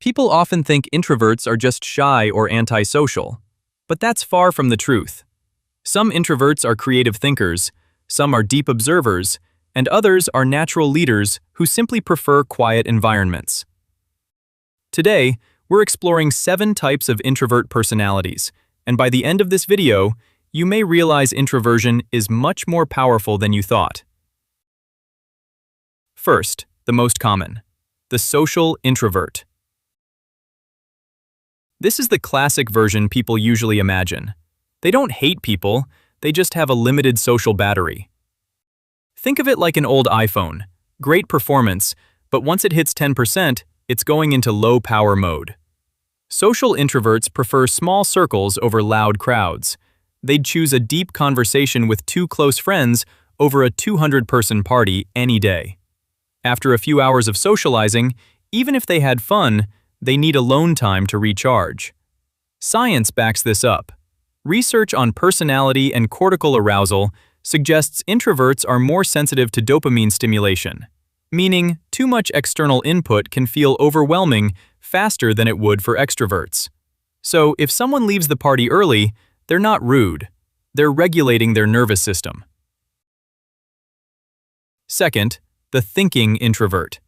People often think introverts are just shy or antisocial, but that's far from the truth. Some introverts are creative thinkers, some are deep observers, and others are natural leaders who simply prefer quiet environments. Today, we're exploring 7 types of introvert personalities, and by the end of this video, you may realize introversion is much more powerful than you thought. First, the most common, the social introvert. This is the classic version people usually imagine. They don't hate people, they just have a limited social battery. Think of it like an old iPhone. Great performance, but once it hits 10%, it's going into low power mode. Social introverts prefer small circles over loud crowds. They'd choose a deep conversation with 2 close friends over a 200-person party any day. After a few hours of socializing, even if they had fun, they need alone time to recharge. Science backs this up. Research on personality and cortical arousal suggests introverts are more sensitive to dopamine stimulation, meaning too much external input can feel overwhelming faster than it would for extroverts. So if someone leaves the party early, they're not rude. They're regulating their nervous system. Second, the thinking introvert.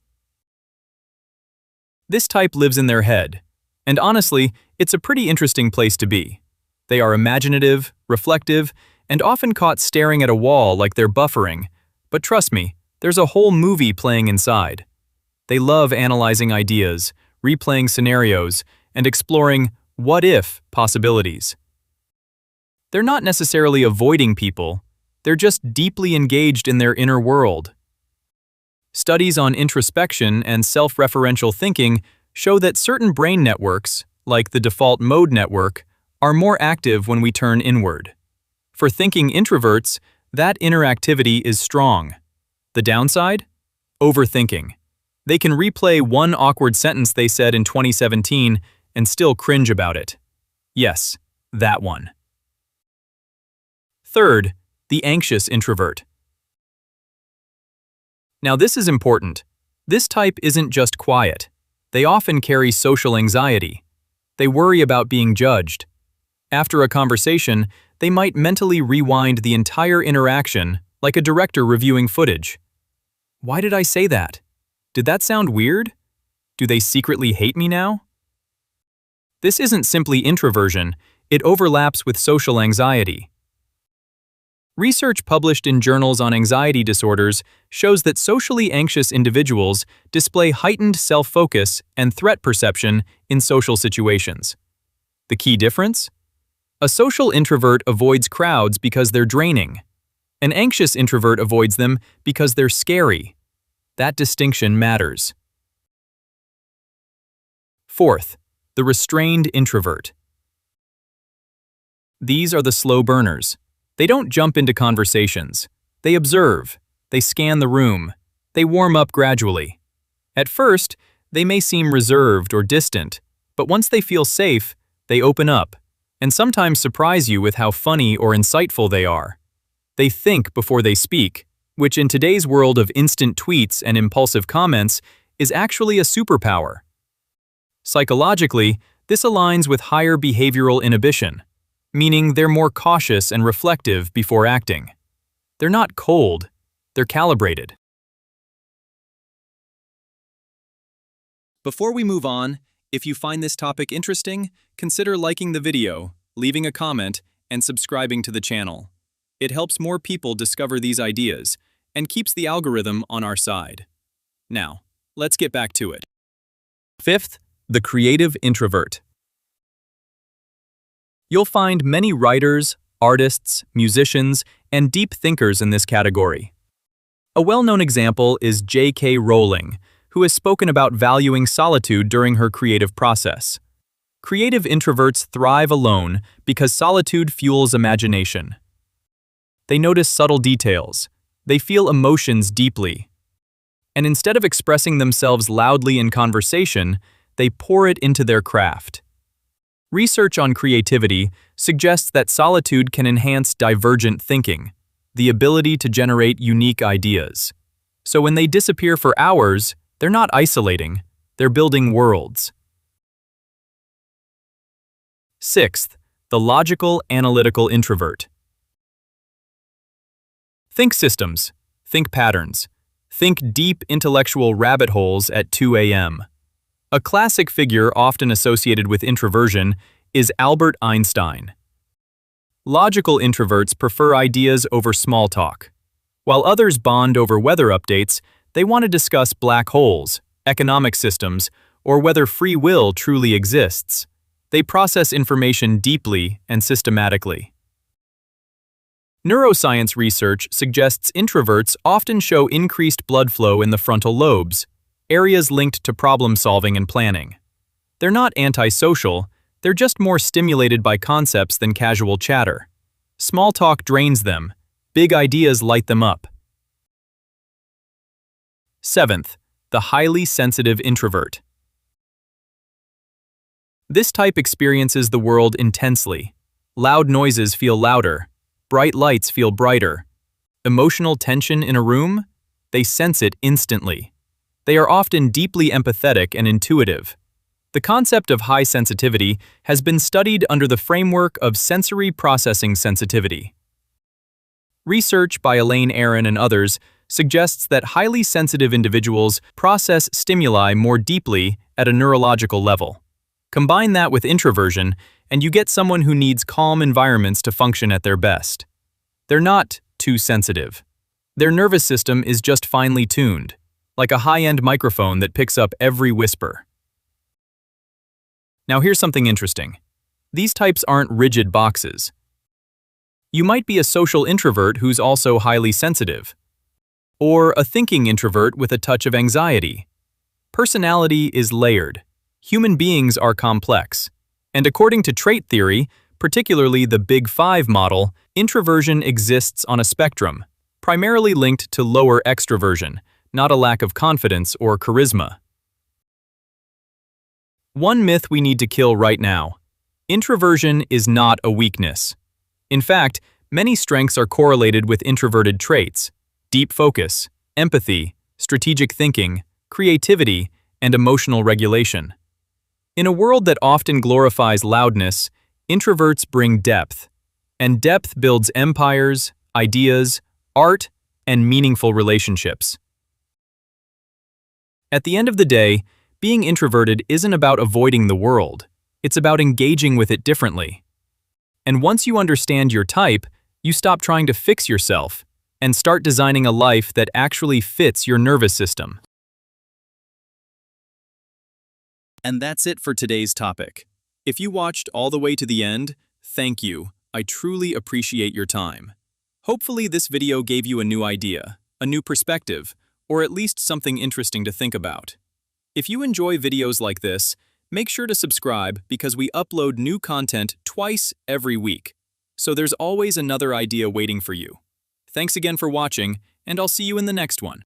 This type lives in their head, and honestly, it's a pretty interesting place to be. They are imaginative, reflective, and often caught staring at a wall like they're buffering, but trust me, there's a whole movie playing inside. They love analyzing ideas, replaying scenarios, and exploring what-if possibilities. They're not necessarily avoiding people, they're just deeply engaged in their inner world. Studies on introspection and self-referential thinking show that certain brain networks, like the default mode network, are more active when we turn inward. For thinking introverts, that inner activity is strong. The downside? Overthinking. They can replay one awkward sentence they said in 2017 and still cringe about it. Yes, that one. Third, the anxious introvert. Now this is important. This type isn't just quiet. They often carry social anxiety. They worry about being judged. After a conversation, they might mentally rewind the entire interaction like a director reviewing footage. Why did I say that? Did that sound weird? Do they secretly hate me now? This isn't simply introversion, it overlaps with social anxiety. Research published in journals on anxiety disorders shows that socially anxious individuals display heightened self-focus and threat perception in social situations. The key difference? A social introvert avoids crowds because they're draining. An anxious introvert avoids them because they're scary. That distinction matters. Fourth, the restrained introvert. These are the slow burners. They don't jump into conversations. They observe. They scan the room. They warm up gradually. At first, they may seem reserved or distant, but once they feel safe, they open up, and sometimes surprise you with how funny or insightful they are. They think before they speak, which in today's world of instant tweets and impulsive comments is actually a superpower. Psychologically, this aligns with higher behavioral inhibition, meaning they're more cautious and reflective before acting. They're not cold, they're calibrated. Before we move on, if you find this topic interesting, consider liking the video, leaving a comment, and subscribing to the channel. It helps more people discover these ideas and keeps the algorithm on our side. Now, let's get back to it. Fifth, the creative introvert. You'll find many writers, artists, musicians, and deep thinkers in this category. A well-known example is J.K. Rowling, who has spoken about valuing solitude during her creative process. Creative introverts thrive alone because solitude fuels imagination. They notice subtle details. They feel emotions deeply. And instead of expressing themselves loudly in conversation, they pour it into their craft. Research on creativity suggests that solitude can enhance divergent thinking, the ability to generate unique ideas. So when they disappear for hours, they're not isolating, they're building worlds. Sixth, the logical, analytical introvert. Think systems, think patterns, think deep intellectual rabbit holes at 2 a.m. A classic figure often associated with introversion is Albert Einstein. Logical introverts prefer ideas over small talk. While others bond over weather updates, they want to discuss black holes, economic systems, or whether free will truly exists. They process information deeply and systematically. Neuroscience research suggests introverts often show increased blood flow in the frontal lobes, areas linked to problem solving and planning. They're not antisocial, they're just more stimulated by concepts than casual chatter. Small talk drains them, big ideas light them up. Seventh, the highly sensitive introvert. This type experiences the world intensely. Loud noises feel louder. Bright lights feel brighter. Emotional tension in a room? They sense it instantly. They are often deeply empathetic and intuitive. The concept of high sensitivity has been studied under the framework of sensory processing sensitivity. Research by Elaine Aron and others suggests that highly sensitive individuals process stimuli more deeply at a neurological level. Combine that with introversion, and you get someone who needs calm environments to function at their best. They're not too sensitive. Their nervous system is just finely tuned, like a high-end microphone that picks up every whisper. Now here's something interesting. These types aren't rigid boxes. You might be a social introvert who's also highly sensitive, or a thinking introvert with a touch of anxiety. Personality is layered. Human beings are complex. And according to trait theory, particularly the Big Five model, introversion exists on a spectrum, primarily linked to lower extroversion, not a lack of confidence or charisma. One myth we need to kill right now. Introversion is not a weakness. In fact, many strengths are correlated with introverted traits: deep focus, empathy, strategic thinking, creativity, and emotional regulation. In a world that often glorifies loudness, introverts bring depth. And depth builds empires, ideas, art, and meaningful relationships. At the end of the day, being introverted isn't about avoiding the world. It's about engaging with it differently. And once you understand your type, you stop trying to fix yourself and start designing a life that actually fits your nervous system. And that's it for today's topic. If you watched all the way to the end, thank you. I truly appreciate your time. Hopefully this video gave you a new idea, a new perspective, or at least something interesting to think about. If you enjoy videos like this, make sure to subscribe because we upload new content twice every week. So there's always another idea waiting for you. Thanks again for watching, and I'll see you in the next one.